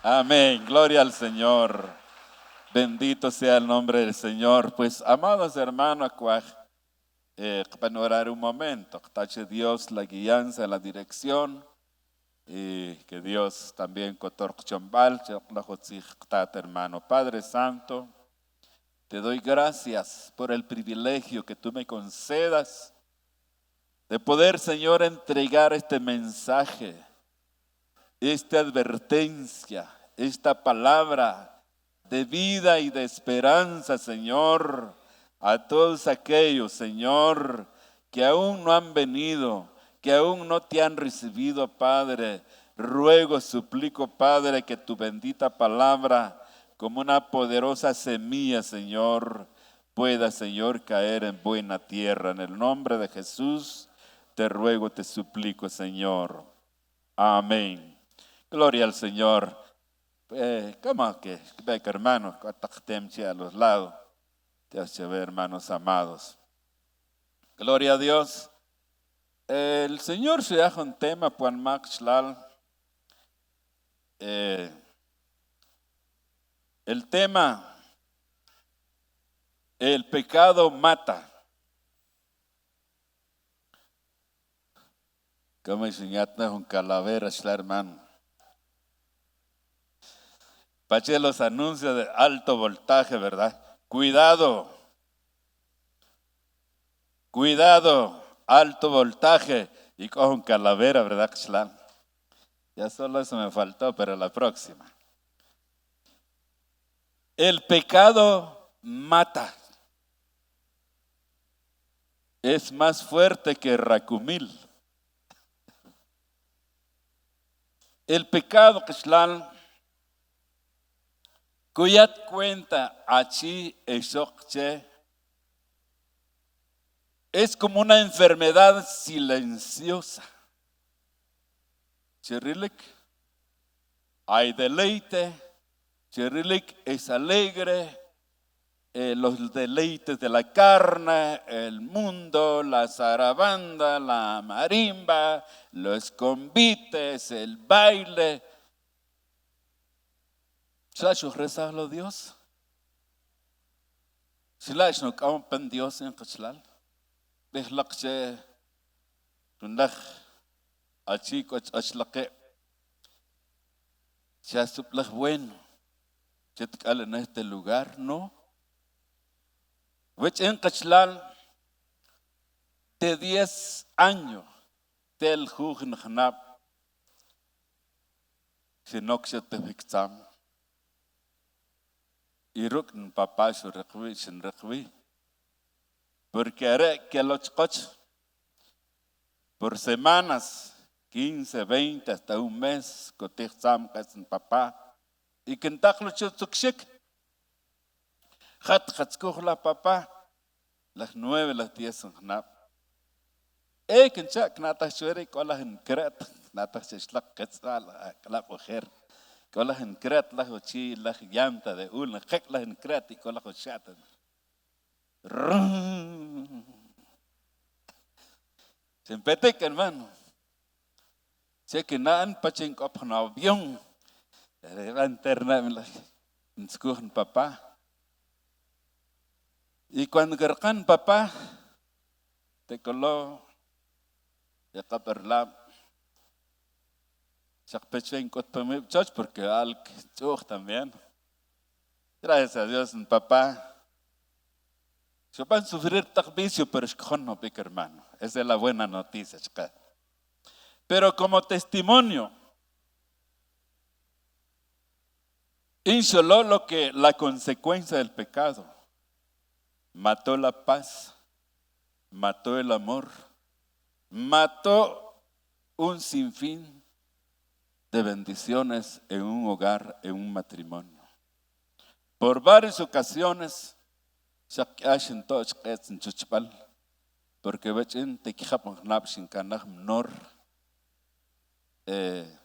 Amén, gloria al Señor. Bendito sea el nombre del Señor. Pues, amados hermanos, para orar un momento, que tache Dios la guianza, la dirección, y que Dios también cotorchombal, hermano. Padre Santo, te doy gracias por el privilegio que tú me concedas de poder, Señor, entregar este mensaje, esta advertencia, esta palabra de vida y de esperanza, Señor, a todos aquellos, Señor, que aún no han venido, que aún no te han recibido, Padre. Ruego, suplico, Padre, que tu bendita palabra, como una poderosa semilla, Señor, pueda, Señor, caer en buena tierra. En el nombre de Jesús, te ruego, te suplico, Señor. Amén. Gloria al Señor. ¿Cómo que hermanos, a los lados? Te hace ver, hermanos amados. Gloria a Dios. El Señor se hace un tema, Juan Max Lal. El tema, el pecado mata. Como enseñaste un calavera, hermano. Pache los anuncios de alto voltaje, ¿verdad? Cuidado, alto voltaje. Y cojo un calavera, ¿verdad? Ya solo eso me faltó, pero la próxima. El pecado mata. Es más fuerte que Racumil. El pecado, Kuyat cuenta achi esokche, es como una enfermedad silenciosa. Chirilik, hay deleite. Chirilik es alegre. Los deleites de la carne, el mundo, la zarabanda, la marimba, los convites, el baile. ¿Sabes rezarlo Dios? ¿Sabes no campan Dios en Kachlal? Dehlakche, tundak, achiko, achlake. Ya suplak bueno. Chetkal en este lugar, no. Wech en Kachlal, de 10 años, tel jugn gnap, sinokshe te fiktam. Y rukn papá su rekwi, sin rekwi. Porque haré que los coches, por semanas, 15, 20, hasta un mes, coticham sin papá. Y que entaklo chutukshik, la papá, las 9, las 10 en gnap. Que enchak nata shuere colas en cret, nata shishlak quetzal, la mujer. Colas en cret, la hochi, la llanta de una, las en cret y colas hochatan. Siempre que hermano, sé que nada pachen cop en avión, interna en escogen papá. Y cuando gercan papá, te coló, ya caperla, se pechen cot para church porque al que también. Gracias a Dios, papá. Se van a sufrir takvicio, pero es no pique hermano. Esa es la buena noticia, chica. Pero como testimonio, inshallah lo que la consecuencia del pecado mató la paz, mató el amor, mató un sinfín de bendiciones en un hogar, en un matrimonio. Por varias ocasiones, porque vechen te quijapon napshin kanaj menor,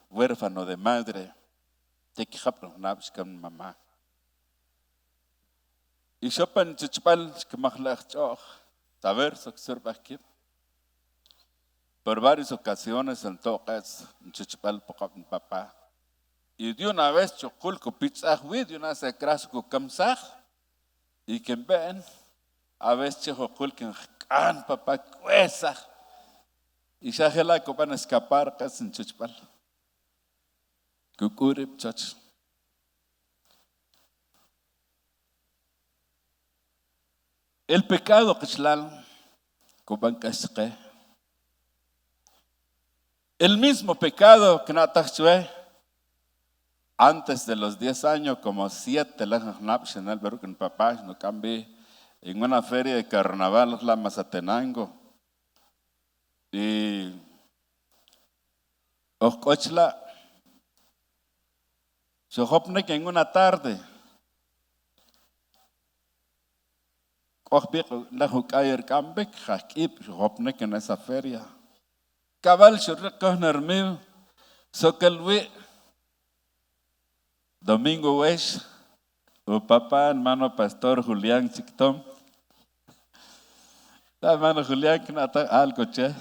huérfano de madre, te quijapon napshin mamá. Y chopan chuchpal que majlach choch, saber soxurbakip. Por varias ocasiones en tocas chuchpal poco papá. Y de una vez choculco pizzahwi, de una vez se crasco kamsaj. Y que ven, a veces choculco can papá cuesa. Y ya que la copan escapar casi en chuchpal. Kukurip chach. El pecado que copan casque. El mismo pecado que natachue antes de los 10 años, como 7 en el Perú, en papá, no cambié, en una feria de carnaval, la Mazatenango. Y Ocochla, Sojopnek en una tarde, la Jukayer Kambek, Jakip, Sojopnek en esa feria. Cabal, Shurrekos Nermil, Sokelwi, Domingo Wesh, o papá, hermano pastor Julián Chictón. La hermano Julián, que nata algo che.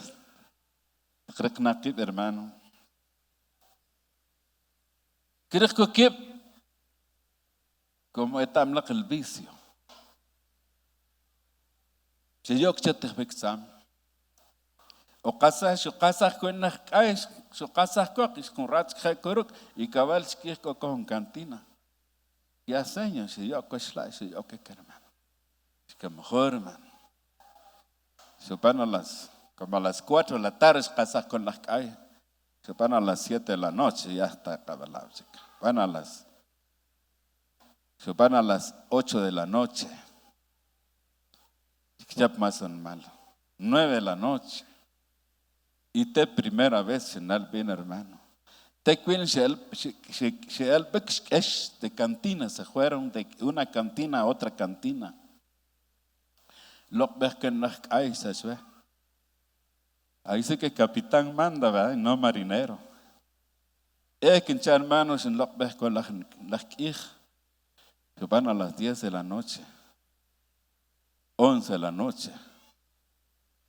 Kreknakip, hermano. Krekokip, como etamlak el vicio. Si yo que te exam. O casa, su casa con las calles, su casa con rats que coruk y cabal que con cantina. Ya señor, si yo que si yo que hermano. Es que mejor, hermano. Supano como a las 4 de la tarde, casa con las calles. Supano a las 7 de la noche, ya está acabado. Supano a las 8 de la noche. Ya más mal. 9 de la noche. Y te primera vez en el bien, hermano. Te cuiden de cantina, se fueron de una cantina a otra cantina. Lo ves que en las calles, ¿ves? Ahí sí que capitán manda, ¿verdad? No marinero. Es que hermanos en lo ves con las hijas que van a las 10 de la noche, 11 de la noche,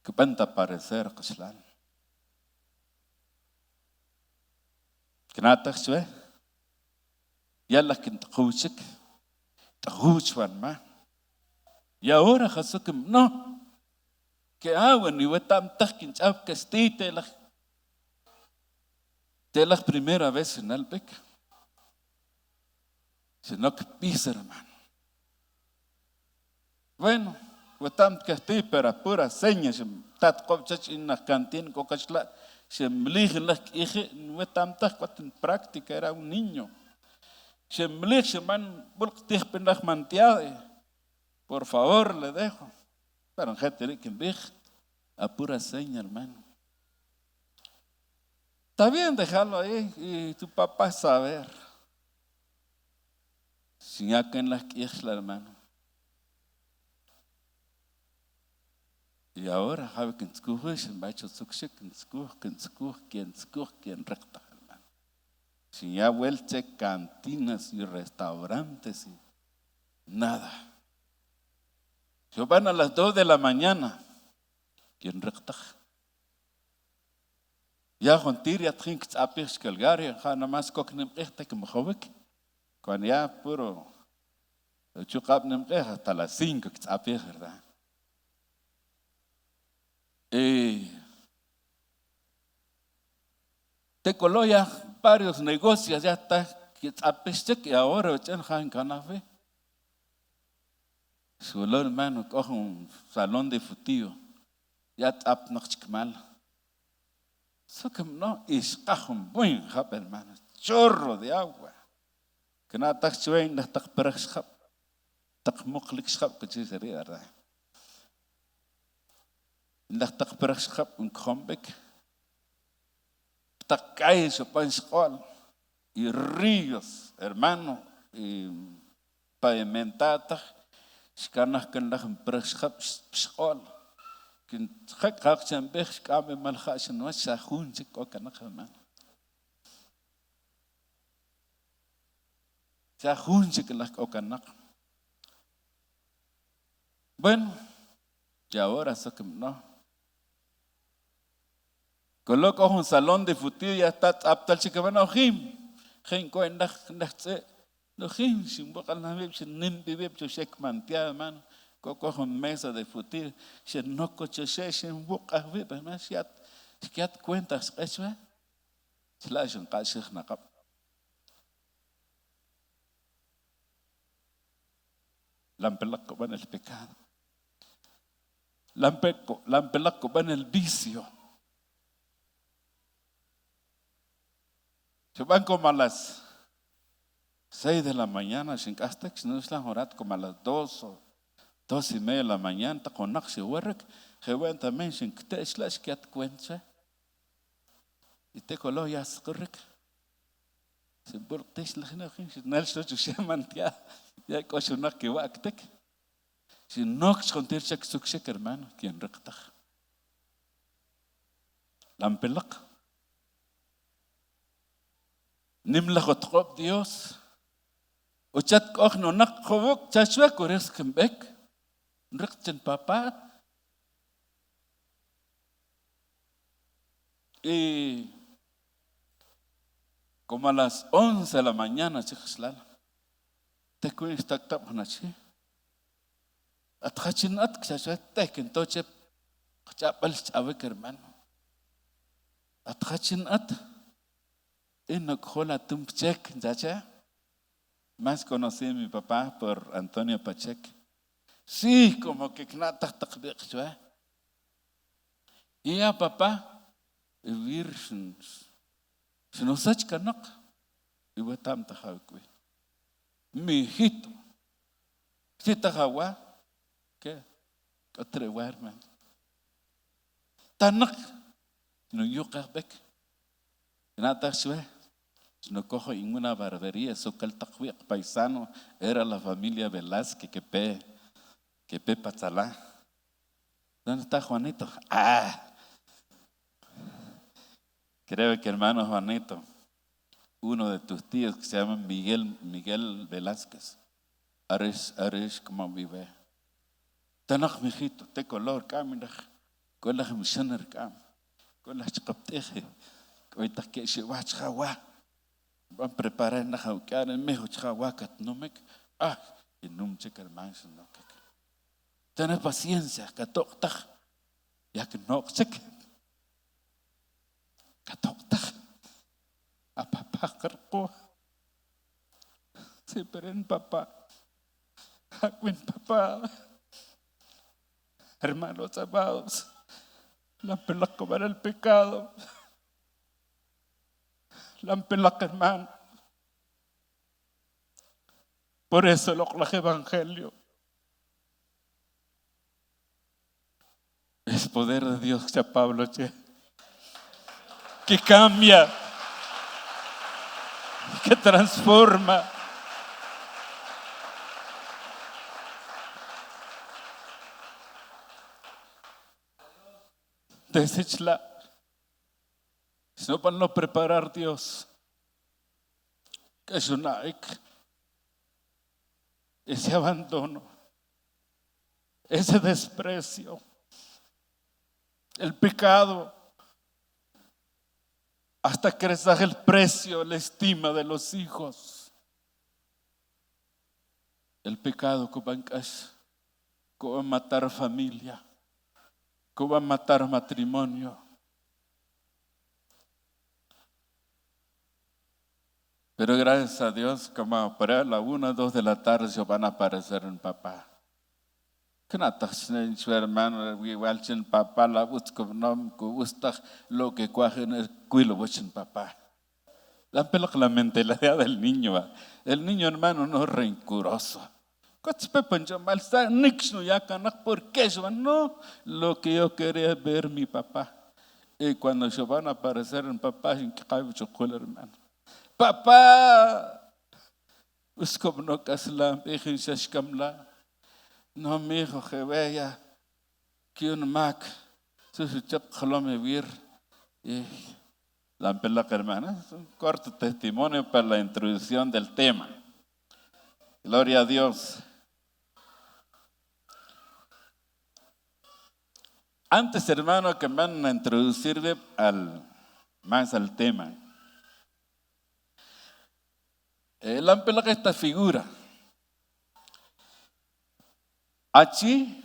que van a aparecer, Coslán. Que nada, ¿ves? Ya las que te escuchan más. Y ahora Jesús que no, que agua ni wetam takin chap que estite la primera vez en el beca. Sino que pisa, hermano. Bueno, wetam que estoy para pura señas, tat kopchach en la cantina kokachla, se mlige la hije, wetam tak en práctica era un niño. Se mlige man bulktih pendak mantiade. Por favor, le dejo. Pero en gente que ve a pura seña, hermano. Está bien dejarlo ahí y tu papá saber. Sin acá en las islas, hermano. Y ahora, sabe que en Skuh, se me ha hecho sucshik, en Skuh, quien recta, hermano. Sin ya vuelche cantinas y restaurantes y nada. Se van a las 2 de la mañana. ¿Quién recta? Ya con tiria trinks apis calgaria, nada más cocknem esta que me joven. Cuando ya puro chukapnem hasta las 5 que apis, ¿verdad? Te coloya varios negocios, ya está que apis que ahora echan en canafe. Su hermano coge un salón de futio. Ya tap noch mal. So que no es un buen jap, hermano. Chorro de agua. Que nada tak chuein la tak perexap. Tak muklik schap que sí sería, ¿verdad? La tak perexap un khombek. Tak cae su pan escola. Y ríos, hermano. Y pavimentadas. Scanas que la perexap escola. Que hak se embech cabe mal has no es sajun se coca na hermano. Sajun se que las coca na. Bueno, y ahora so que no. Coloco un salón de futuro ya está aptal chica van a ojim. gen cuenta nace no gen sin boca la vez nim bibep shek mantia hermano coco con mesa de futir se no coche en boca vip más ya cuentas eso slash en casi naqab lampelaco van el pecado lampelaco van el vicio. Se van como a las 6 de la mañana, sin hasta que no están orando como a las 2 o 2:30 de la mañana, está con naxi work, que van también sin que te slash que te cuenta, y te colo ya scorrek, se burte slash no que si no el socio se mantia, ya cosa no que va a tek, si no que contir check success hermano, quien recta, lampelak. Nimla khotqob Dios. Ochat koch no nak khobok chachwa kores kembek. Nrekchen papa. Y como a las 11 de la mañana, chislal. Te kuin stak tap hanachi. Atkhachin at chachwa tek entoche chapal chavek hermano. Atkhachin at no cola Tumpchek, ¿ya? Más conocí a mi papá por Antonio Pachek. Sí, como que knata takbik, ¿ya? Y ya papá, vivir sin no sach kanak, y voy tam tajawikwe. Mi hijito, si tajawa, ¿qué? Otrewa, hermano. Tanak, no yo kabek, nata shwe. No cojo ninguna barbería, eso que el tacuic paisano era la familia Velázquez que pe Patzalá. ¿Dónde está Juanito? Creo que hermano Juanito, uno de tus tíos que se llama Miguel Velázquez. Arish como vive. Tanach mijito, te color caminach, con la missioner cam, con la chcapteje, ahorita que se va a chawa. Van a preparar na jauquear en mejo chahuacat no me y num checar más no que tener paciencia catocta ya que no cheque catocta a papá carco se peren papá acuin papá hermanos amados la pelaco para el pecado. Lampelak hermano. Por eso el evangelio es poder de Dios, ya Pablo, que cambia, que transforma. Desechla. Si no para no preparar Dios, que es una ese abandono, ese desprecio, el pecado, hasta crecer el precio, la estima de los hijos. El pecado que va a matar familia, que va a matar matrimonio. Pero gracias a Dios, como para la 1 o 2 de la tarde se van a aparecer en papá. Que no te su hermano, igual sin papá, la busca, no gusta lo que cuajen el cuilo, en papá. La mentalidad del niño, el niño hermano no es rencoroso. ¿Por qué? No, lo que yo quería ver mi papá. Y cuando se van a aparecer en papá, en que cae chocolate hermano. Papá, es como no caslam, hijo shashkamla, no mi hijo que vea que un mac, su chap jalome vir, y la pela hermana, es un corto testimonio para la introducción del tema. Gloria a Dios. Antes, hermano, que van a introducirme más al tema. Lampela esta figura. Allí,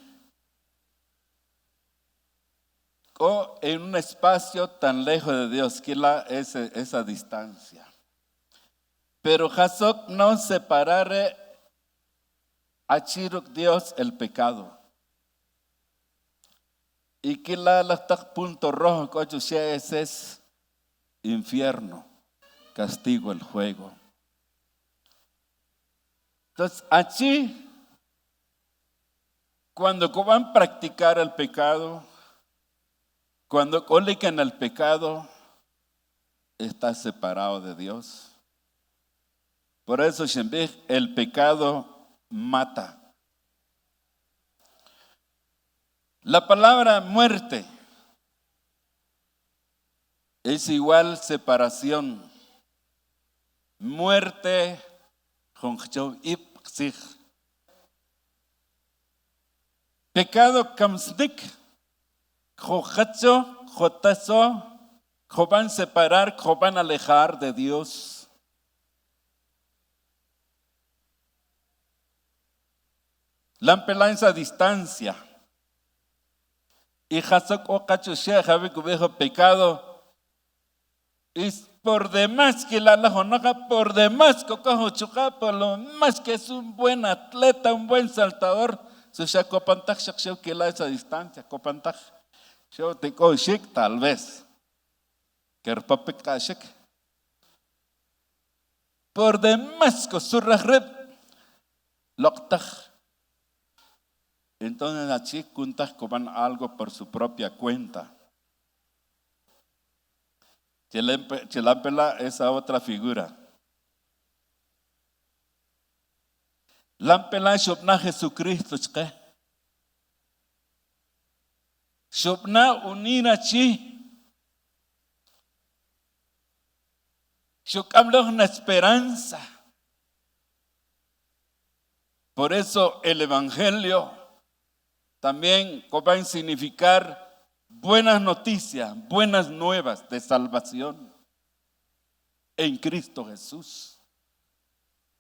o en un espacio tan lejos de Dios, que esa distancia. Pero Hasok no separare a Chiruk Dios el pecado. Y que la punto rojo que ese es infierno, castigo, el juego. Entonces, allí, cuando van a practicar el pecado, cuando colican el pecado, está separado de Dios. Por eso, el pecado mata. La palabra muerte es igual separación. Muerte, pecado kamsnik, jojacho, jotazo, jovan separar, jovan alejar de Dios. Lampela esa distancia. Y Hasok o cacho shea javi cubejo pecado. Es por demás que la lajonaja, por demás cocojo chuca, por lo más que es un buen atleta, un buen saltador. Su shea copantaj shak que la esa distancia, copantaj. Sheo te shik tal vez. Kerpapik kashik. Por demás que su rajreb, loktaj. Entonces allí juntas coman algo por su propia cuenta. Chelampela esa otra figura. Lampela shopna Jesucristo chke. Shopna unina chi. Shokablo una esperanza. Por eso el evangelio también va a significar buenas noticias, buenas nuevas de salvación en Cristo Jesús.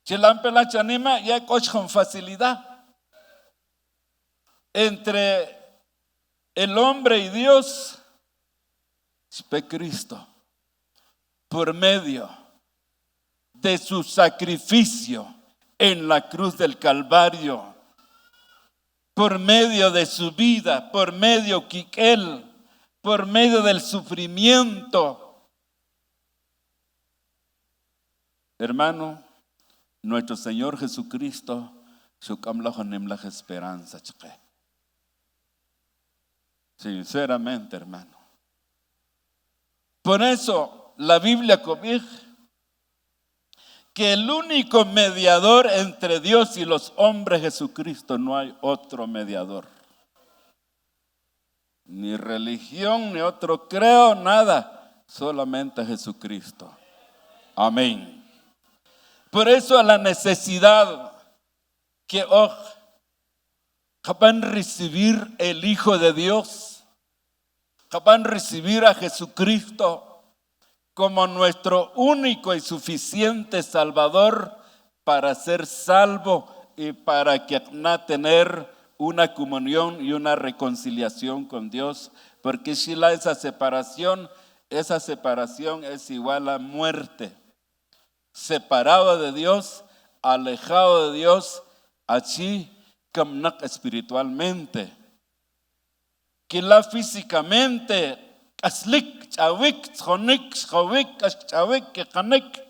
Chilampela chanima ya coach con facilidad entre el hombre y Dios, Cristo, por medio de su sacrificio en la cruz del Calvario, por medio de su vida, por medio Quiquel, por medio del sufrimiento. Hermano, nuestro Señor Jesucristo, la esperanza. Sinceramente, hermano. Por eso la Biblia cobija que el único mediador entre Dios y los hombres es Jesucristo, no hay otro mediador. Ni religión, ni otro creo, nada, solamente Jesucristo. Amén. Por eso la necesidad que hoy van a recibir el Hijo de Dios, van a recibir a Jesucristo como nuestro único y suficiente Salvador para ser salvo y para que tener una comunión y una reconciliación con Dios. Porque si esa separación es igual a muerte. Separado de Dios, alejado de Dios, allí espiritualmente. Que la físicamente aslik chawik chonik chawik chawik que kanek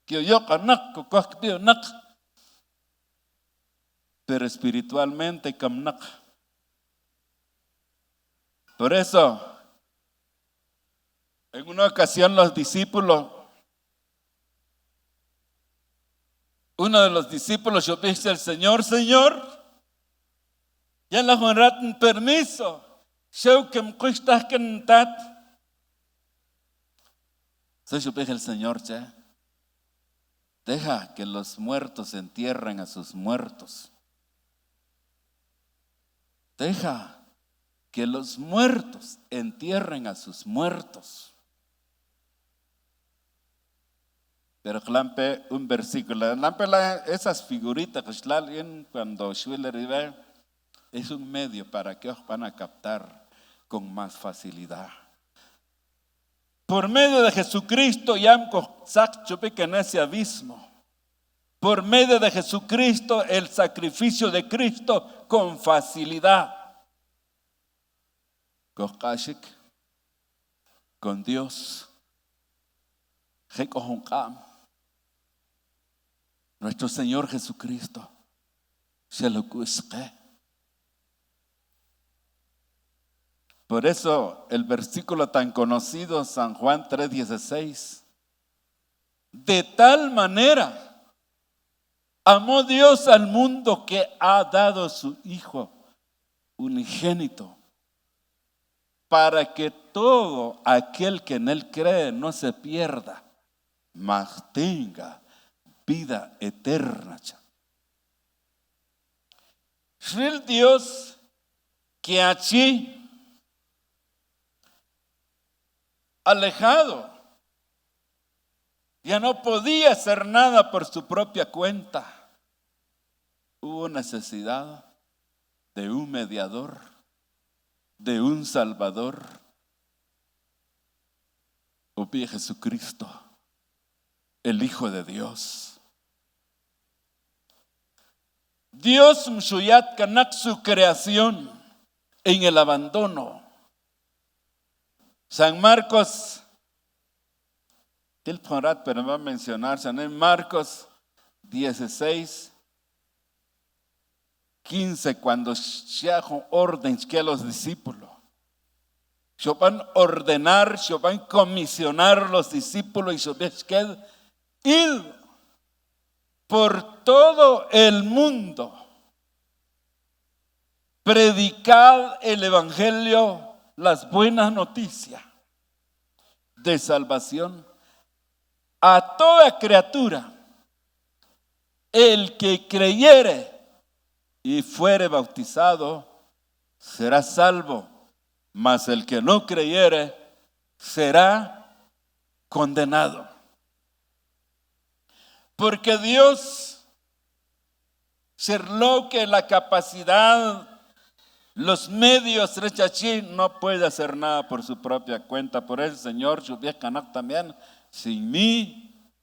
que yo kanak kokakpio nak, pero espiritualmente kamnak. Por eso en una ocasión los discípulos, uno de los discípulos yo dije al Señor, ya la honraron permiso. Yo que me cuesta que no tat. Soy yo dije el Señor, deja que los muertos entierren a sus muertos. Deja que los muertos entierren a sus muertos. Pero clampe un versículo. Esas figuritas que cuando Schwiller vive, es un medio para que os van a captar con más facilidad. Por medio de Jesucristo, en ese abismo. Por medio de Jesucristo, el sacrificio de Cristo con facilidad. Con Dios. Nuestro Señor Jesucristo. Por eso el versículo tan conocido, San Juan 3:16. De tal manera amó Dios al mundo que ha dado su Hijo unigénito, para que todo aquel que en Él cree no se pierda, mas tenga vida eterna. El Dios que allí, alejado, ya no podía hacer nada por su propia cuenta. Hubo necesidad de un mediador, de un salvador. Obvio Jesucristo, el Hijo de Dios. Dios mshuyat kanak su creación en el abandono. San Marcos, pero va a mencionarse en Marcos 16:15, cuando se orden que los discípulos, se van a ordenar, se van a comisionar los discípulos y se van a ir por todo el mundo, predicar el evangelio, las buenas noticias de salvación a toda criatura. El que creyere y fuere bautizado será salvo, mas el que no creyere será condenado. Porque Dios cerró que la capacidad, los medios, no puede hacer nada por su propia cuenta. Por eso, Señor, también, sin mí,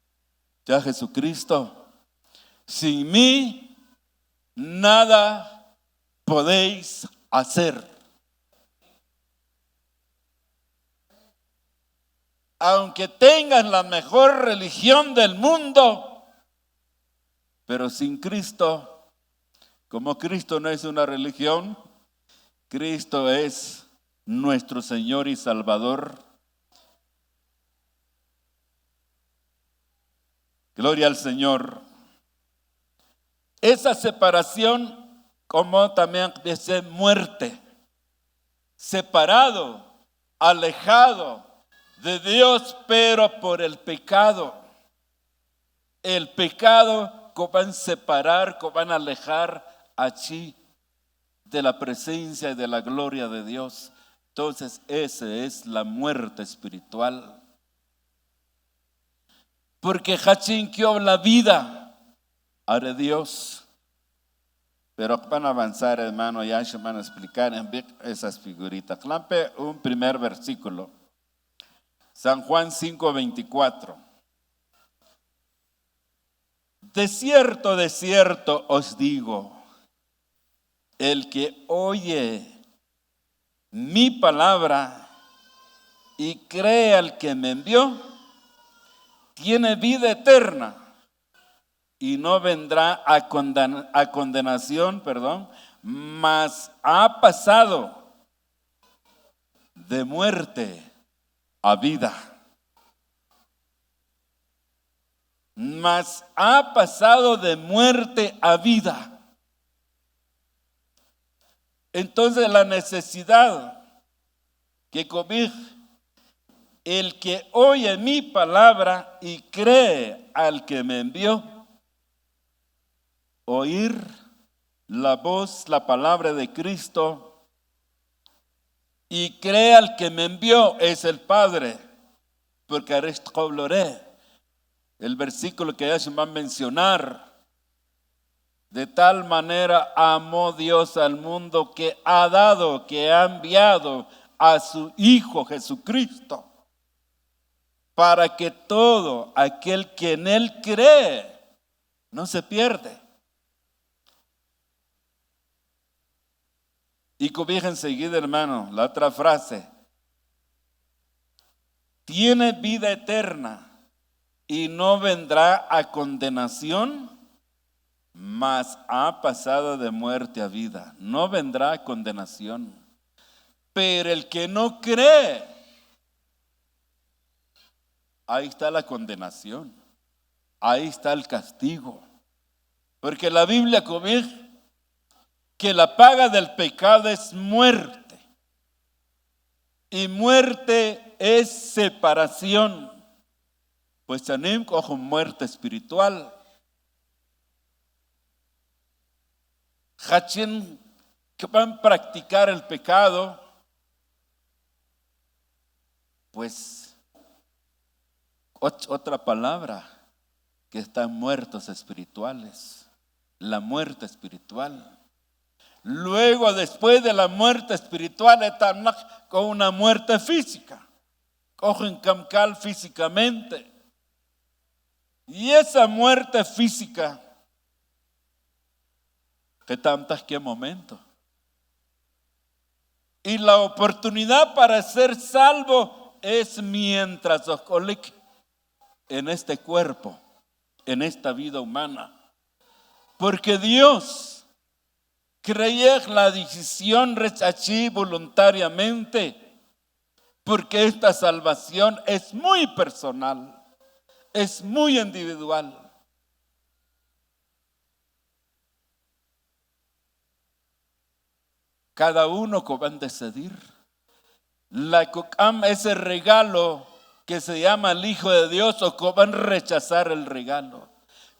ya Jesucristo, sin mí, nada podéis hacer. Aunque tengan la mejor religión del mundo, pero sin Cristo, como Cristo no es una religión, Cristo es nuestro Señor y Salvador. Gloria al Señor. Esa separación, como también dice muerte, separado, alejado de Dios, pero por el pecado. El pecado que van a separar, que van a alejar allí de la presencia y de la gloria de Dios. Entonces, esa es la muerte espiritual. Porque Hachin que la vida haré Dios. Pero van a avanzar, hermano, ya se van a explicar en esas figuritas. Clampe un primer versículo. San Juan 5:24. De cierto os digo, el que oye mi palabra y cree al que me envió, tiene vida eterna y no vendrá a condenación, mas ha pasado de muerte a vida. Mas ha pasado de muerte a vida. Entonces la necesidad que cobija el que oye mi palabra y cree al que me envió, oír la voz, la palabra de Cristo y cree al que me envió es el Padre, porque Aristóblore. el versículo que ya se va a mencionar. De tal manera amó Dios al mundo que ha dado, que ha enviado a su Hijo Jesucristo, para que todo aquel que en Él cree no se pierde. Y cobija enseguida, hermano, la otra frase. Tiene vida eterna y no vendrá a condenación, mas ha pasado de muerte a vida. No vendrá a condenación. Pero el que no cree, ahí está la condenación. Ahí está el castigo. Porque la Biblia cobija que la paga del pecado es muerte. Y muerte es separación. Pues tenemos cojo muerte espiritual. Hachin que van a practicar el pecado, pues otra palabra, que están muertos espirituales, la muerte espiritual. Luego, después de la muerte espiritual, están con una muerte física, cogen camcal físicamente. Y esa muerte física, que tantas que momento. Y la oportunidad para ser salvo es mientras ocolic en este cuerpo, en esta vida humana. Porque Dios cree la decisión rechazí voluntariamente, porque esta salvación es muy personal, es muy individual. Cada uno que va a decidir. La cocam, ese regalo que se llama el Hijo de Dios, o que van a rechazar el regalo,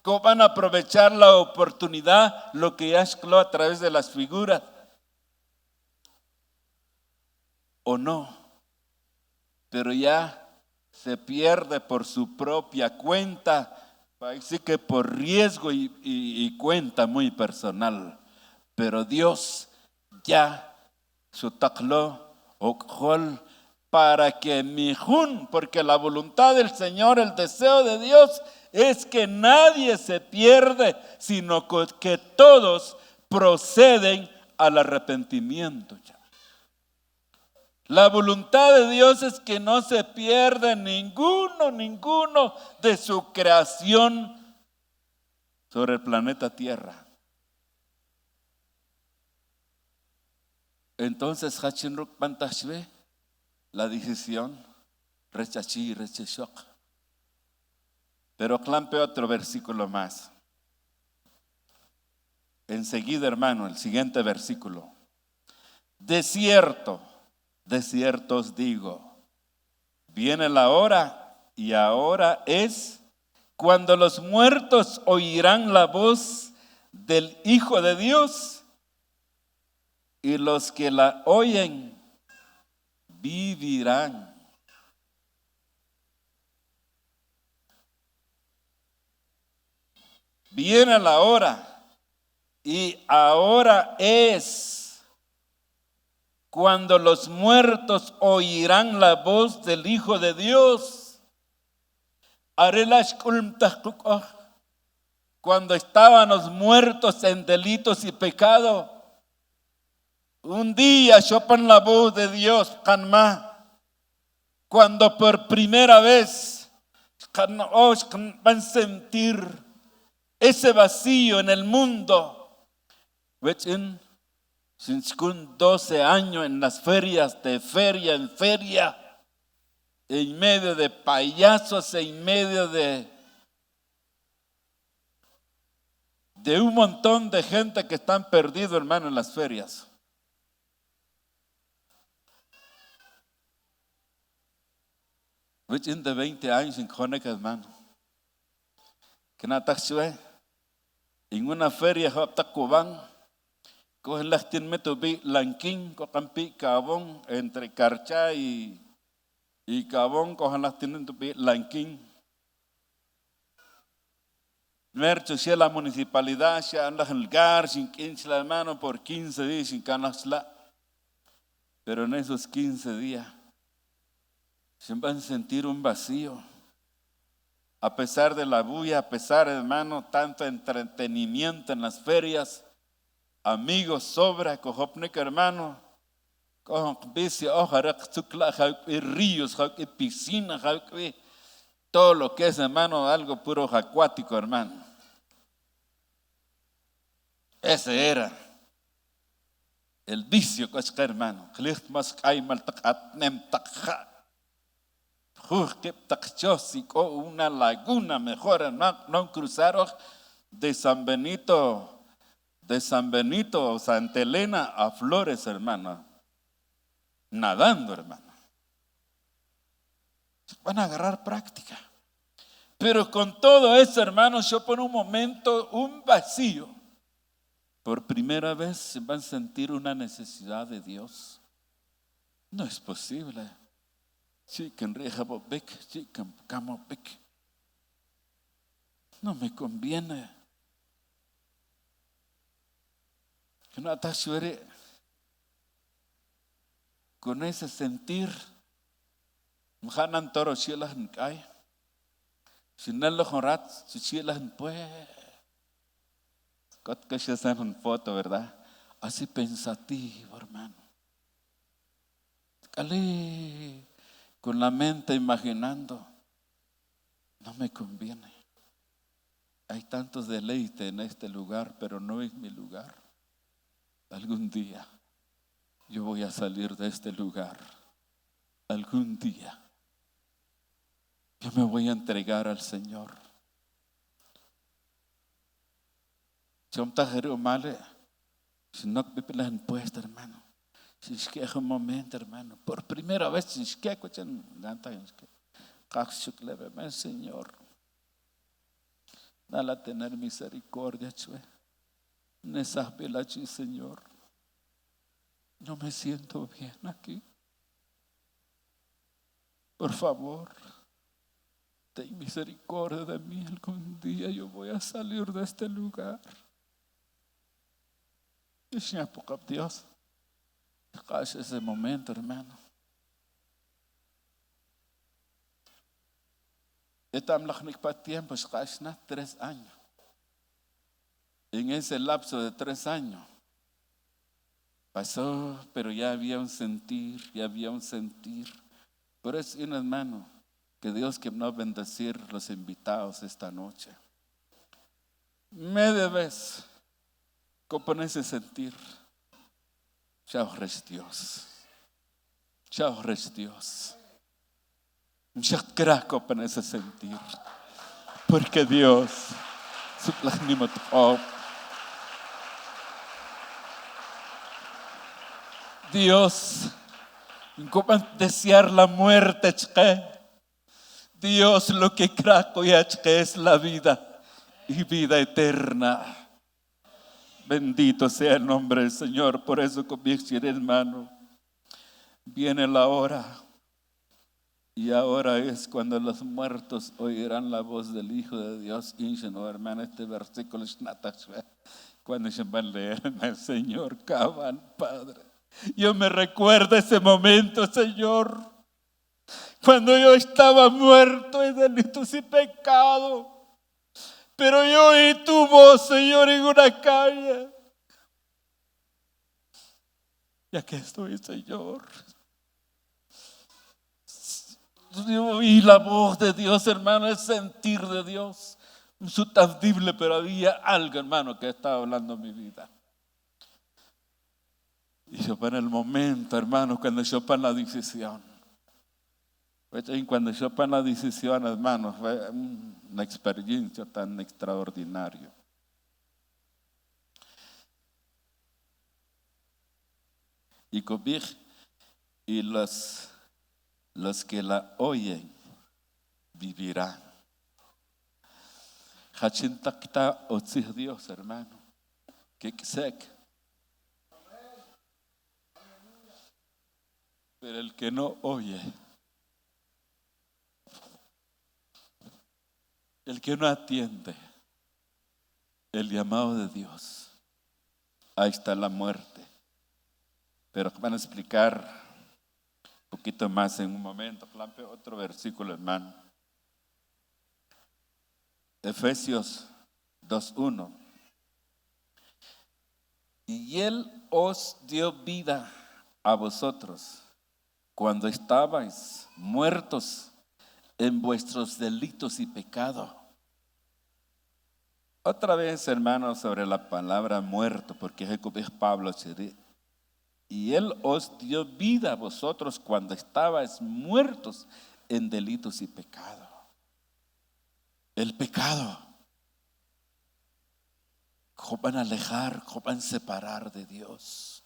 que van a aprovechar la oportunidad, lo que ya escló a través de las figuras, o no, pero ya se pierde por su propia cuenta, parece que por riesgo y cuenta muy personal, pero Dios ya su taclo o jol para que mi jun, porque la voluntad del Señor, el deseo de Dios es que nadie se pierde, sino que todos proceden al arrepentimiento. La voluntad de Dios es que no se pierda ninguno de su creación sobre el planeta Tierra. Entonces, Hachinruk Pantashve, la decisión, rechachí, rechachok. Pero clampe otro versículo más. Enseguida, hermano, el siguiente versículo. De cierto os digo, viene la hora, y ahora es, cuando los muertos oirán la voz del Hijo de Dios, y los que la oyen vivirán. Viene la hora, y ahora es, cuando los muertos oirán la voz del Hijo de Dios. Cuando estábamos muertos en delitos y pecado, un día chopan la voz de Dios, cuando por primera vez van a sentir ese vacío en el mundo. 12 años en las ferias, de feria en feria, en medio de payasos, en medio de un montón de gente que están perdidos, hermano, en las ferias. De 20 años en Jónica, hermano. Que nataxue en una feria Cobán, cogen las tienmeto vi lanquín, cocampi cabón, entre Carchá y Cabón, cogen las tienmeto vi lanquín. Mercho, si la municipalidad, si anda en el lugar, sin 15 la mano por 15 días, sin canasla. Pero en esos 15 días se van a sentir un vacío. A pesar de la bulla, a pesar, hermano, tanto entretenimiento en las ferias, amigos sobra, cojopnik, hermano, cojon vicio, ojalá ríos, piscina, todo lo que es, hermano, algo puro acuático, hermano. Ese era el vicio, hermano. Una laguna mejor, no cruzaron de San Benito, Santa Elena a Flores, hermano. Nadando, hermano. Van a agarrar práctica. Pero con todo eso, hermano, yo por un momento, un vacío. Por primera vez se van a sentir una necesidad de Dios. No es posible. No me conviene. Que no te con ese sentir. Mjanan toro shielas en kai. Sinelo jorat, su shielas en pues. Cot que se hace en foto, ¿verdad? Así pensativo, hermano. Cali, con la mente imaginando. No me conviene. Hay tantos deleites en este lugar, pero no es mi lugar. Algún día yo voy a salir de este lugar. Algún día yo me voy a entregar al Señor. Si no me puesto, hermano. Si es que es un momento, hermano. Por primera vez, si es que Señor, dale a tener misericordia, chue. Señor. No me siento bien aquí. Por favor, ten misericordia de mí. Algún día yo voy a salir de este lugar. Es Dios. Ese momento, hermano. Estamos para tiempo, 3 años. En ese lapso de 3 años pasó, pero ya había un sentir. Por eso, hermano, que Dios que nos bendecir los invitados esta noche. Me debes con ese sentir. Chao, Dios. Chao, Dios. Muchas gracias con ese sentir. Porque Dios, Dios, como desear la muerte, Dios lo que craco ya es la vida y vida eterna. Bendito sea el nombre del Señor. Por eso con mi hermano, viene la hora. Y ahora es cuando los muertos oirán la voz del Hijo de Dios. No, hermano, este versículo es cuando se van a leer en el Señor, cabal, Padre. Yo me recuerdo ese momento, Señor, cuando yo estaba muerto en delitos y pecado. Pero yo oí tu voz, Señor, en una calle. Y aquí estoy, Señor. Yo oí la voz de Dios, hermano, el sentir de Dios. Insutable, pero había algo, hermano, que estaba hablando en mi vida. Y yo para el momento, hermano, cuando yo para la decisión. Cuando yo para la decisión, hermano, fue una experiencia tan extraordinaria. Y Cobij y los que la oyen vivirán. Hachintakta otzih Dios, hermano. Que sec. Pero el que no oye, el que no atiende, el llamado de Dios. Ahí está la muerte. Pero van a explicar un poquito más en un momento. Otro versículo, hermano. Efesios 2:1. Y Él os dio vida a vosotros cuando estabais muertos en vuestros delitos y pecados. Otra vez, hermanos, sobre la palabra muerto, porque es Pablo. Y Él os dio vida a vosotros cuando estabais muertos en delitos y pecados. El pecado. ¿Cómo van a alejar? ¿Cómo van a separar de Dios?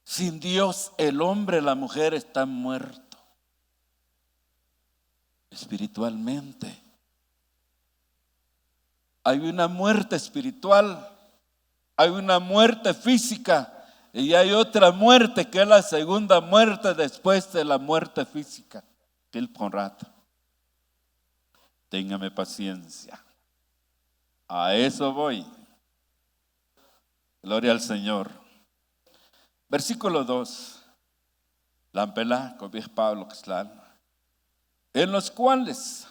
Sin Dios, el hombre, la mujer están muertos espiritualmente. Hay una muerte espiritual, hay una muerte física y hay otra muerte que es la segunda muerte después de la muerte física, que el rato. Téngame paciencia. A eso voy. Gloria al Señor. Versículo 2. Lampela, como es Pablo, en los cuales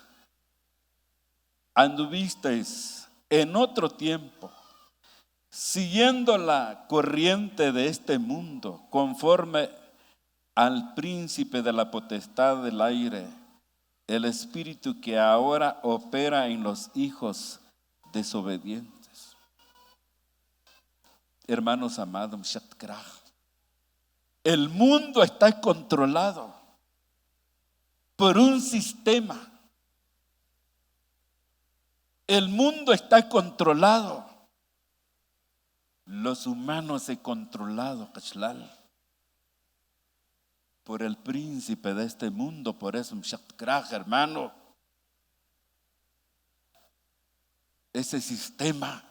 anduvisteis en otro tiempo, siguiendo la corriente de este mundo, conforme al príncipe de la potestad del aire, el espíritu que ahora opera en los hijos desobedientes. Hermanos amados, el mundo está controlado por un sistema. El mundo está controlado. Los humanos se controlado, por el príncipe de este mundo. Por eso, hermano, ese sistema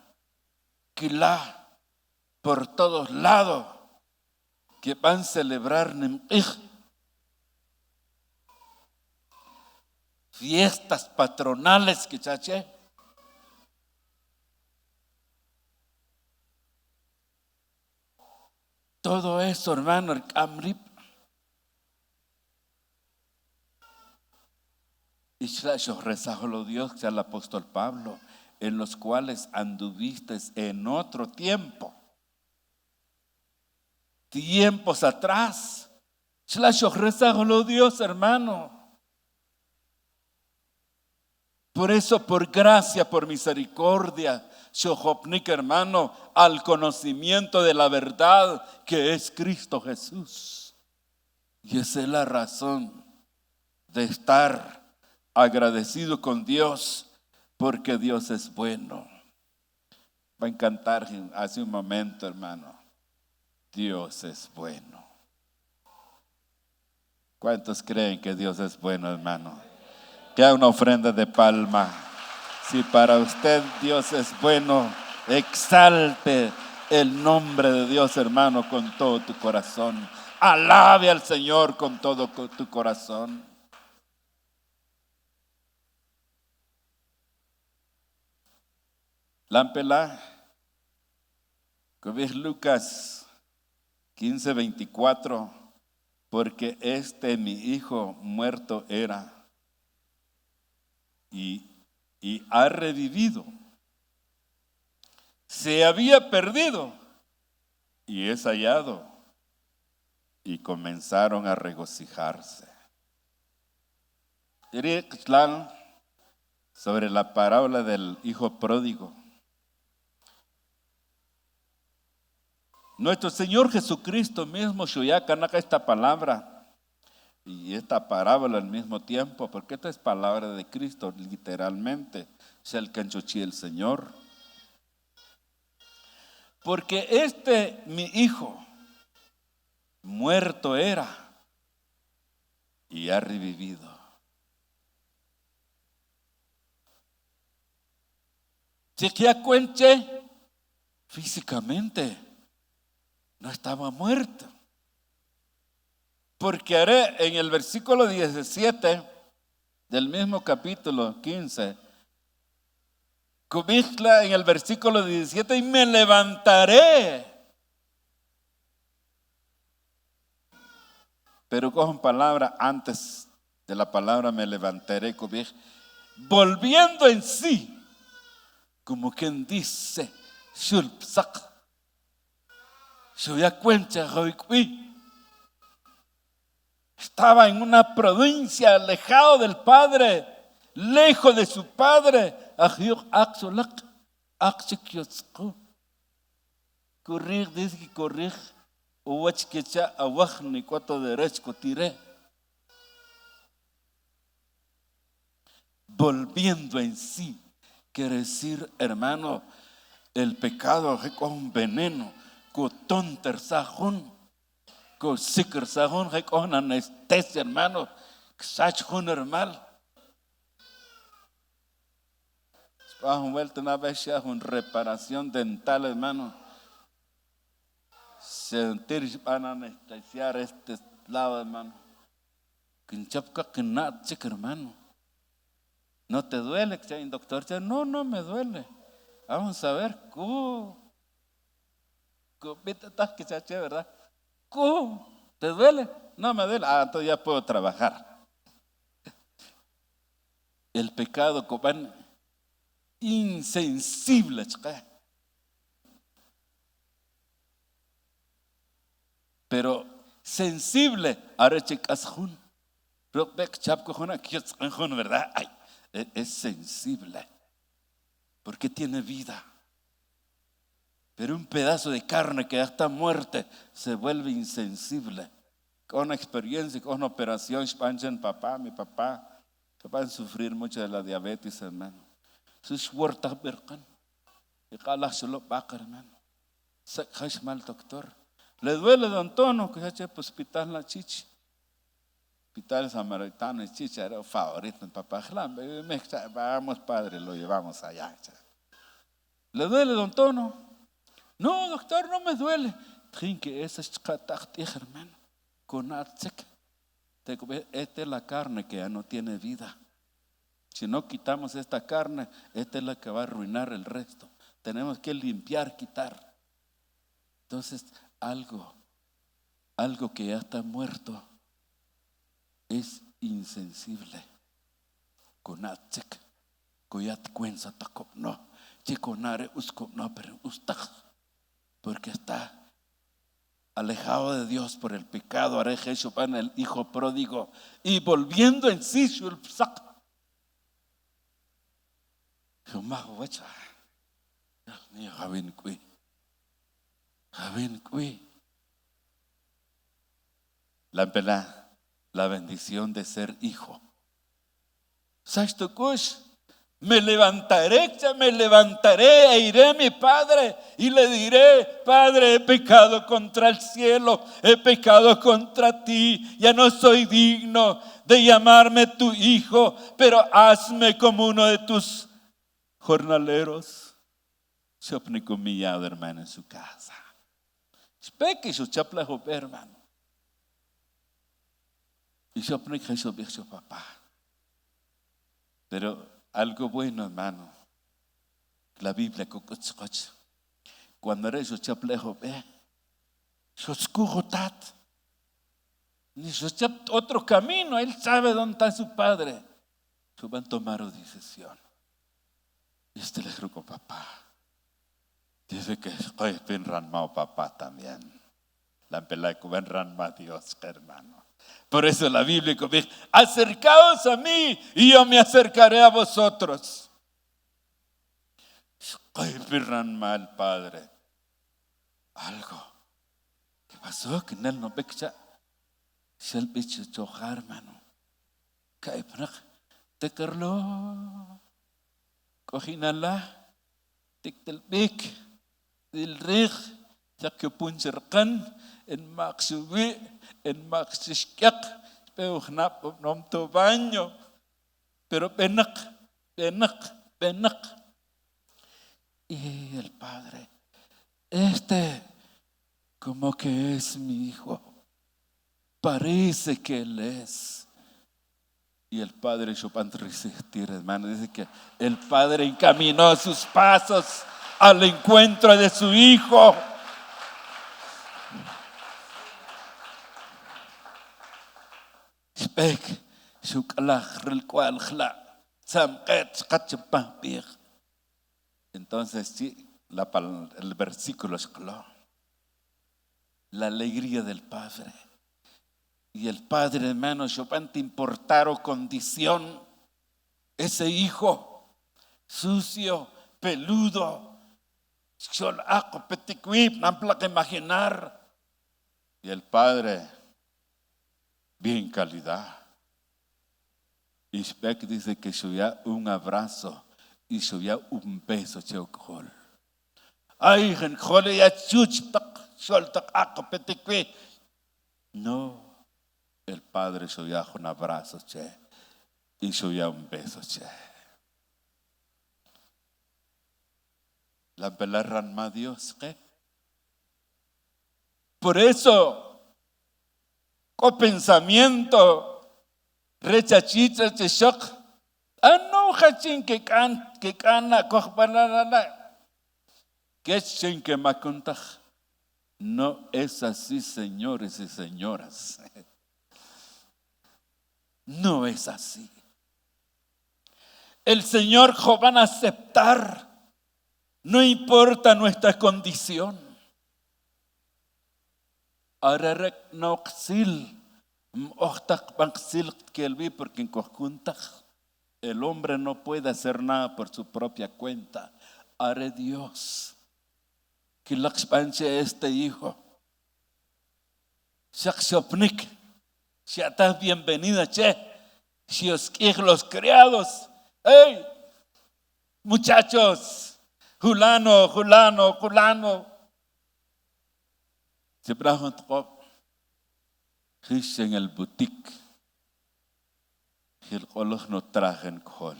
que por todos lados que van a celebrar fiestas patronales que chache. Todo eso, hermano, el Amrip. Y yo rezago Dios, que sea el apóstol Pablo, en los cuales anduviste en otro tiempo. Tiempos atrás. Yo rezago Dios, hermano. Por eso, por gracia, por misericordia, Shohopnik, hermano, al conocimiento de la verdad que es Cristo Jesús. Y esa es la razón de estar agradecido con Dios, porque Dios es bueno. Va a encantar hace un momento, hermano. Dios es bueno. ¿Cuántos creen que Dios es bueno, hermano? Que haga una ofrenda de palma. Si para usted Dios es bueno, exalte el nombre de Dios, hermano, con todo tu corazón. Alabe al Señor con todo tu corazón. Lámpela, que es Lucas 15:24, porque mi hijo muerto era y ha revivido. Se había perdido y es hallado. Y comenzaron a regocijarse. Sobre la parábola del hijo pródigo. Nuestro Señor Jesucristo mismo, Shuyakanaka, esta palabra y esta parábola al mismo tiempo, porque esta es palabra de Cristo, literalmente, se alcanzó el Señor. Porque mi hijo muerto era y ha revivido. Chequea cuenche, físicamente no estaba muerto. Porque haré en el versículo 17 del mismo capítulo 15, Cubijla en el versículo 17, y me levantaré. Pero cojan palabra antes de la palabra me levantaré, cubij, volviendo en sí, como quien dice, shulpsak, ya cuenta, estaba en una provincia, alejado del padre, lejos de su padre. Corrir, dice que corrir, o que abajo ni cuatro derecho tiré. Volviendo en sí, quiere decir, hermano, el pecado es como un veneno, con tonter sajón, con sicker sajón, es como una anestesia, hermano, que sajón normal. Bajo vuelta una vez ya una reparación dental, hermano. Sentir van a anestesiar este lado, hermano. Quinchapca que nada, chica, hermano. ¿No te duele? Que el doctor dice, no me duele. Vamos a ver, ¿verdad? ¿Te duele? No me duele. Entonces ya puedo trabajar. El pecado, copan, insensible, chica. Pero sensible, ¿verdad? Ay, es sensible, porque tiene vida. Pero un pedazo de carne que ya está muerta se vuelve insensible. Con experiencia, con operación, mi papá, que van a sufrir mucho de la diabetes, hermano. Sus huertas bercan, y cala solo baca, hermano. Se mal doctor. Le duele, don Tono, que se echa hospital la chichi. Hospital samaritano y chichi era favorito en papá. Vamos, padre, lo llevamos allá. ¿Le duele, don Tono? No, doctor, no me duele. Trinque esa chacatactija, hermano. Con artsek. Esta es la carne que ya no tiene vida. Si no quitamos esta carne, esta es la que va a arruinar el resto. Tenemos que limpiar, quitar. Entonces, algo que ya está muerto es insensible. Con atsek, coyat cuenza takop no, chiconare uskop no, pero ustaj, porque está alejado de Dios por el pecado, areje chupan el hijo pródigo, y volviendo en sí shulpsak. Jumah wacha, ni javin kui. La bendición de ser hijo. Me levantaré e iré a mi padre y le diré: Padre, he pecado contra el cielo, he pecado contra ti, ya no soy digno de llamarme tu hijo, pero hazme como uno de tus jornaleros. Chopne comillado, hermano, en su casa. Speke su chapla hope, hermano. Y chopne que su papá. Pero algo bueno, hermano. La Biblia, cuando eres su chapla hope, su escujotat. Ni su chap otro camino, él sabe dónde está su padre. Su van a tomar una decisión. Y le dijo, papá. Dice que hoy ven ranmao papá también. La pelea que ven ranma Dios, hermano. Por eso la Biblia dice: acercaos a mí y yo me acercaré a vosotros. Hoy ven ranma el Padre. Algo que pasó que en él no becha. Se el bicho chojar, hermano. Cae para te carlo. Cojinala. Tic del bic. Del rig, ya que puncherkan, en maxubi, en maxishkak, pero knap nom to baño, pero penak. Y el padre, como que es mi hijo, parece que él es. Y el padre Chopin resistir, hermano. Dice que el padre encaminó sus pasos al encuentro de su hijo. Spek, shukalach, relcual, jla, samket, skachapapir. Entonces, sí, el versículo es claro. La alegría del padre. Y el padre, hermano, Chopin te importaron condición. Ese hijo sucio, peludo, no puedo imaginar. Y el padre, bien calidad. Y Speck dice que subía un abrazo y subía un beso. Ay, no, el padre subía un abrazo y subía un beso. La belarran más Dios. Por eso, con pensamiento, rechachita, cheshok, no hachin que cana, cochbanana, que chen que macontaj. No es así, señores y señoras. No es así. El Señor va a aceptar, no importa nuestra condición. Ararek noxil. Porque el hombre no puede hacer nada por su propia cuenta. Haré Dios que la expanse este hijo. Shakshopnik, si estás bienvenida, si os los criados, hey, muchachos, Julano. Se preguntó. En el boutique, el colos no trajen col.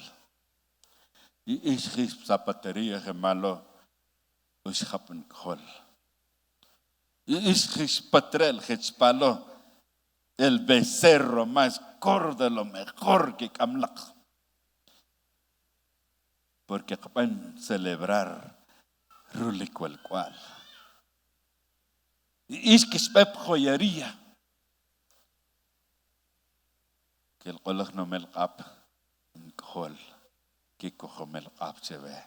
Y es zapatería que malo, es happen col. Y es patrel que palo, el becerro más gordo, lo mejor que camlak. Porque pueden celebrar rulico el cual. Y es que es pep joyería. Que el colos no me cap en col, que cojo me cap se ve.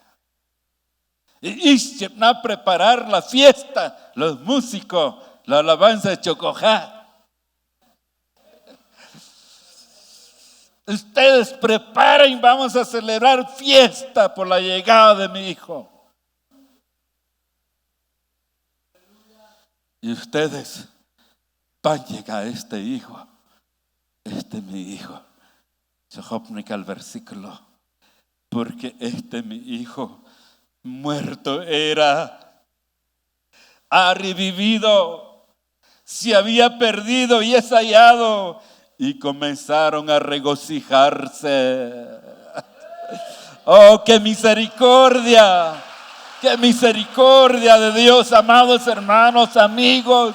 Y se van a preparar la fiesta, los músicos, la alabanza de Chocojá. Ustedes preparen, vamos a celebrar fiesta por la llegada de mi hijo. Y ustedes van a llegar a este hijo. Este es mi hijo. Se jopnica el versículo. Porque este mi hijo muerto era, ha revivido, se había perdido y es hallado. Y comenzaron a regocijarse. Oh, qué misericordia de Dios, amados hermanos, amigos.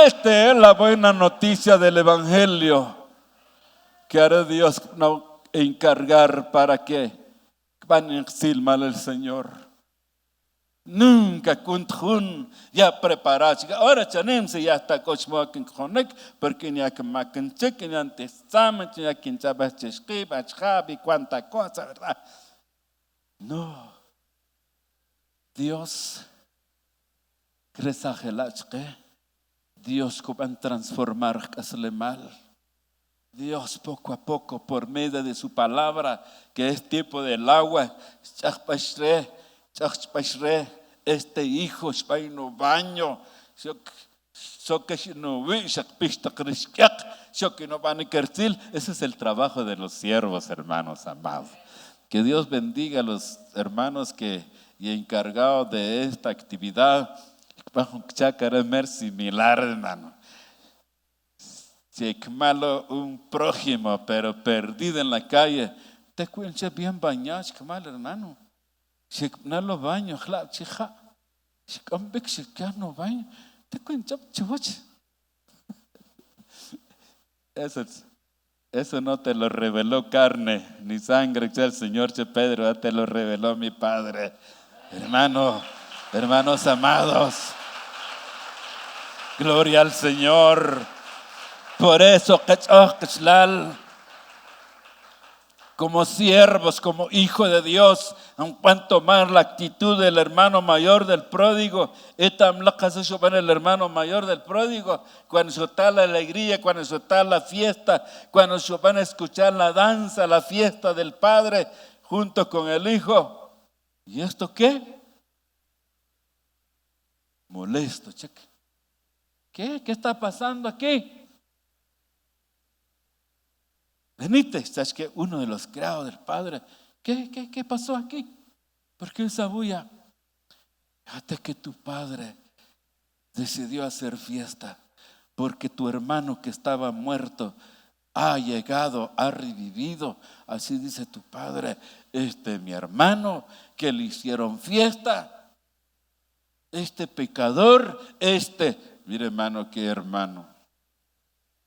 Esta es la buena noticia del Evangelio que hará Dios no encargar para que van a exil mal el Señor. Nunca kuntjun ya preparas. Ahora tenemos ya está cochmoakin konek porque ni a que makenchek ni antes samen ni a quien sabes chesqui bachjabi cuánta cosa, ¿verdad? No. Dios cresajelachke. Dios va a transformar casle mal. Dios poco a poco por medio de su palabra, que es tipo del agua, este hijo no baño, ese es el trabajo de los siervos, hermanos amados. Que Dios bendiga a los hermanos y encargados de esta actividad. Similar, hermano. Malo un prójimo, pero perdido en la calle. Te cuento bien bañado, mal, hermano. Si no lo baño, si no baño, te cuento, Eso no te lo reveló carne ni sangre, el Señor Pedro, ya te lo reveló mi Padre. Hermanos amados, gloria al Señor. Por eso, como siervos, como hijo de Dios, aunque tomar la actitud del hermano mayor del pródigo, el hermano mayor del pródigo, cuando se está la alegría, cuando se está la fiesta, cuando se van a escuchar la danza, la fiesta del Padre junto con el Hijo. ¿Y esto qué? Molesto, cheque. ¿Qué está pasando aquí? Venite, ¿sabes que uno de los creados del Padre? ¿Qué pasó aquí? ¿Por qué esa bulla? Fíjate que tu padre decidió hacer fiesta porque tu hermano que estaba muerto ha llegado, ha revivido. Así dice tu padre. Mi hermano que le hicieron fiesta, este pecador, mire hermano, qué hermano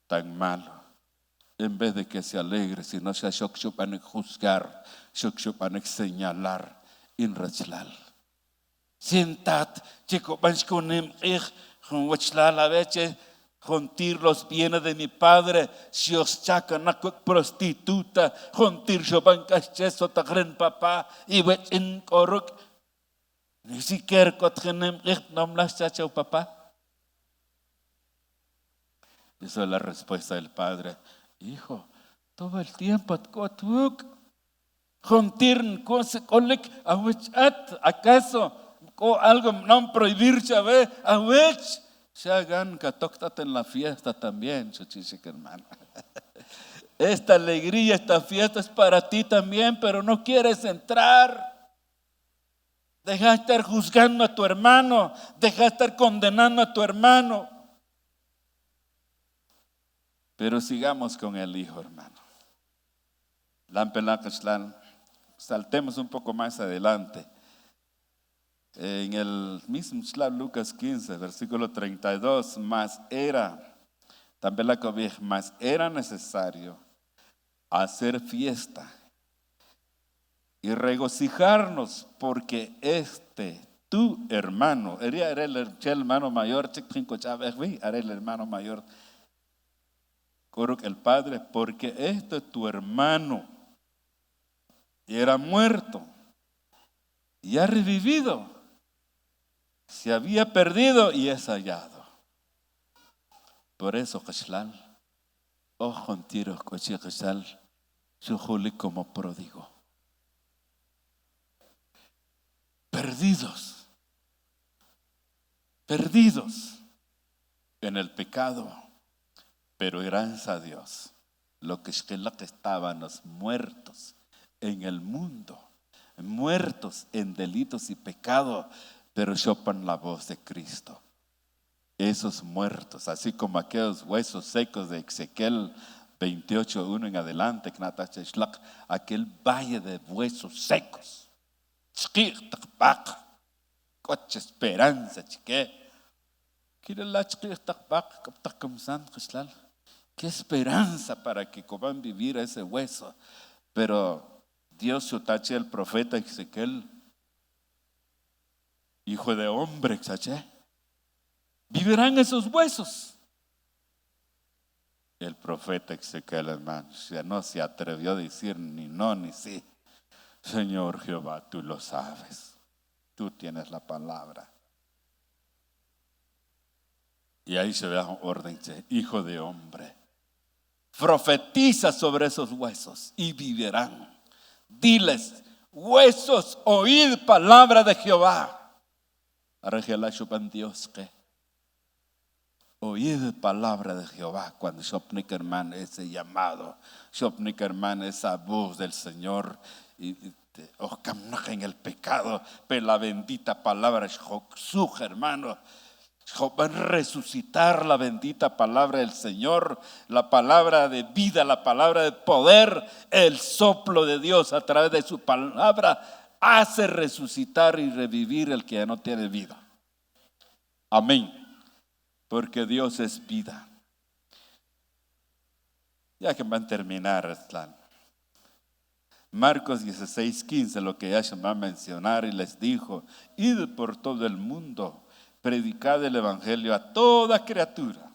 tan malo. En vez de que se alegre, sino se shokshupanek juzgar, shokshupanek señalar, inrachlal. Sientat, chico, banshkunim ich, con wachlal a veces, jontir los bienes de mi padre, si os chaca nakuk prostituta, jontir shobankas cheso tagren papá, y wech in koruk, ni siquiera kotgenem ich nomlas chachau papá. Esa es la respuesta del padre. Hijo, todo el tiempo ¿acaso algo no prohibir sabe? Se hagan catoctate en la fiesta también, hermano. Esta alegría, esta fiesta es para ti también, pero no quieres entrar. Deja de estar juzgando a tu hermano, deja de estar condenando a tu hermano. Pero sigamos con el hijo, hermano. Saltemos un poco más adelante. En el mismo Lucas 15, versículo 32, más era necesario hacer fiesta y regocijarnos porque tu hermano, era el hermano mayor, era el hermano mayor, el padre, porque tu hermano era muerto y ha revivido, se había perdido y es hallado. Por eso, yo como pródigo, perdidos en el pecado. Pero gracias a Dios, lo que estábamos muertos en el mundo, muertos en delitos y pecados, pero chopan la voz de Cristo. Esos muertos, así como aquellos huesos secos de Ezequiel 28:1 en adelante, aquel valle de huesos secos. Coche esperanza, chique. Qué esperanza para que puedan vivir ese hueso. Pero Dios sutache el profeta Ezequiel, hijo de hombre, vivirán esos huesos. El profeta Ezequiel, hermano, ya no se atrevió a decir ni no ni sí. Señor Jehová, tú lo sabes, tú tienes la palabra. Y ahí se ve un orden, hijo de hombre, profetiza sobre esos huesos y vivirán. Diles, huesos, oíd palabra de Jehová. Dios que oíd palabra de Jehová. Cuando Shopnik hermano ese llamado, Shopnik hermano esa voz del Señor y en el pecado, pero la bendita palabra es hermano. Va a resucitar la bendita palabra del Señor, la palabra de vida, la palabra de poder, el soplo de Dios a través de su palabra hace resucitar y revivir el que ya no tiene vida. Amén. Porque Dios es vida. Ya que van a terminar, Marcos 16:15, lo que ya se va a mencionar, y les dijo: id por todo el mundo, predicad el evangelio a toda criatura,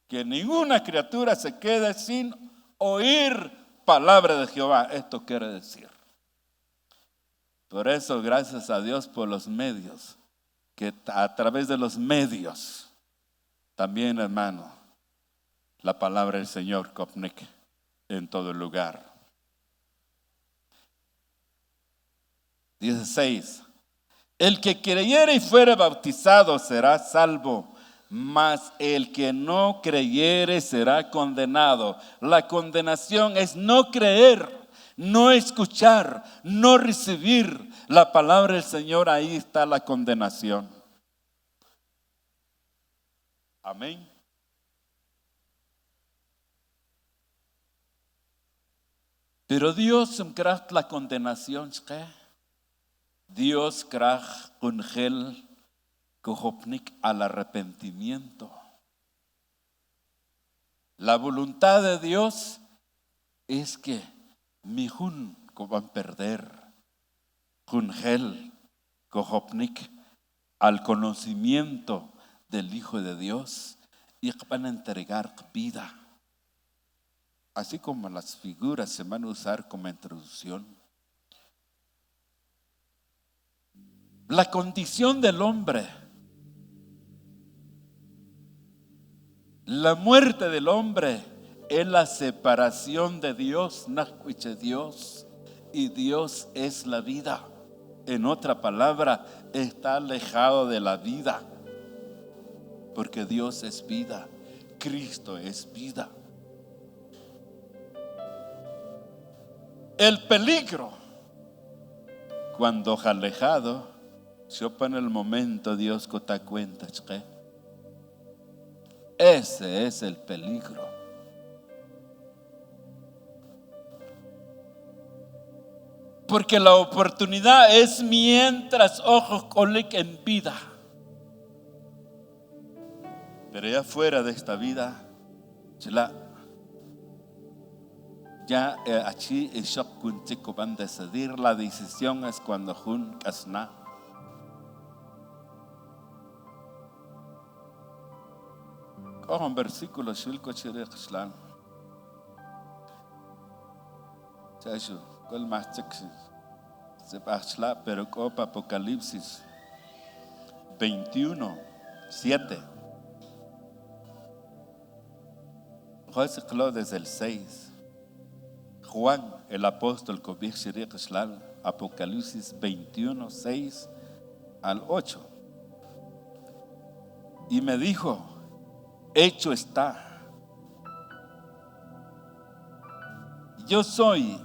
que ninguna criatura se quede sin oír palabra de Jehová. Esto quiere decir. Por eso, gracias a Dios por los medios, que a través de los medios, también, hermano, la palabra del Señor comunica en todo lugar. 16. El que creyere y fuere bautizado será salvo, mas el que no creyere será condenado. La condenación es no creer, no escuchar, no recibir la palabra del Señor. Ahí está la condenación. Amén. Pero Dios kracht la condenación. Dios kracht ungel kohopnik al arrepentimiento. La voluntad de Dios es que mi jun van a perder. Ungel kohopnik al conocimiento del Hijo de Dios y van a entregar vida. Así como las figuras se van a usar como introducción. La condición del hombre, la muerte del hombre es la separación de Dios, Dios, y Dios es la vida. En otra palabra, está alejado de la vida, porque Dios es vida, Cristo es vida. El peligro, cuando alejado, se en el momento Dios que te cuenta. Ese es el peligro. Porque la oportunidad es mientras ojos colic en vida. Pero ya fuera de esta vida, ya aquí el shock kuntico van a decidir. La decisión es cuando jun kasna. Cojan versículo shilko chirek shlan. Chashu, ¿cuál más chexi? Se pachla, pero copa Apocalipsis 21:7. José Clo desde el 6. Juan, el apóstol, Apocalipsis 21:6 al 8. Y me dijo: hecho está. Yo soy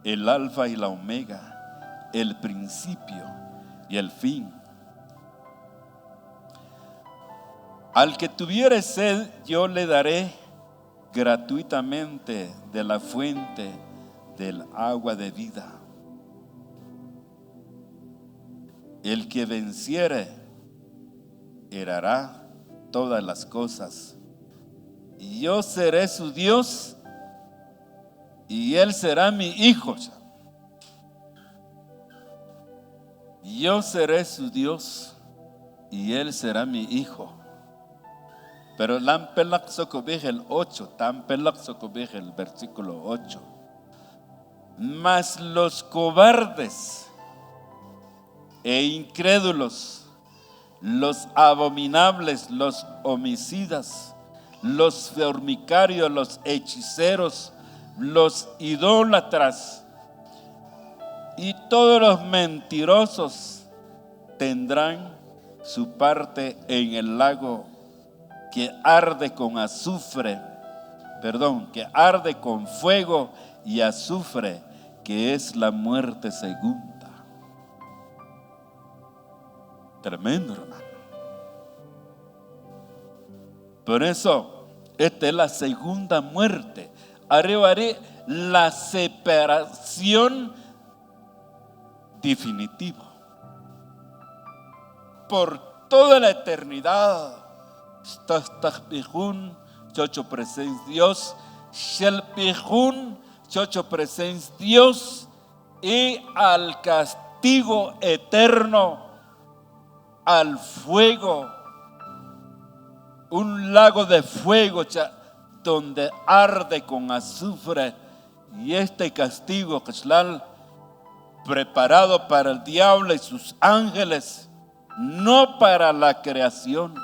el alfa y la omega, el principio y el fin. Al que tuviere sed, yo le daré gratuitamente de la fuente del agua de vida. El que venciere heredará todas las cosas. Y yo seré su Dios y él será mi hijo. Yo seré su Dios y él será mi hijo. Pero lampelak sokobej el 8, tampelak sokobej el versículo 8. Mas los cobardes e incrédulos, los abominables, los homicidas, los fornicarios, los hechiceros, los idólatras y todos los mentirosos tendrán su parte en el lago que arde con azufre, que arde con fuego y azufre, que es la muerte segunda. Tremendo, hermano. Por eso, esta es la segunda muerte. Haré la separación definitiva. Por toda la eternidad. Chocho presencia Dios Shelpijun, chocho presencia Dios, y al castigo eterno, al fuego, un lago de fuego donde arde con azufre, y este castigo preparado para el diablo y sus ángeles, no para la creación,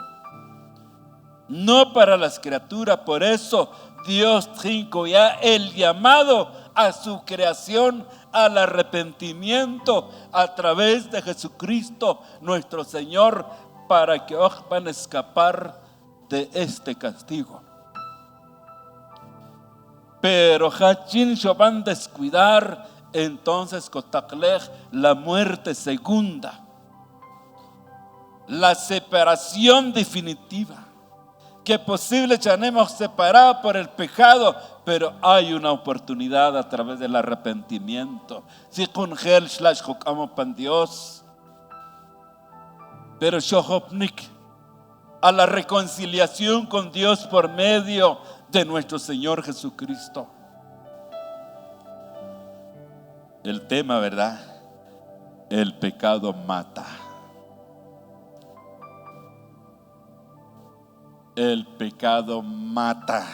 no para las criaturas. Por eso Dios trinco ya el llamado a su creación al arrepentimiento a través de Jesucristo nuestro Señor, para que hoy van a escapar de este castigo. Pero Hachin van a descuidar entonces Kotaklej, la muerte segunda, la separación definitiva, que posible tenemos separado por el pecado, pero hay una oportunidad a través del arrepentimiento. Si con gel slash jokamo pan Dios, pero shohopnik a la reconciliación con Dios por medio de nuestro Señor Jesucristo. El tema, ¿verdad? El pecado mata. El pecado mata.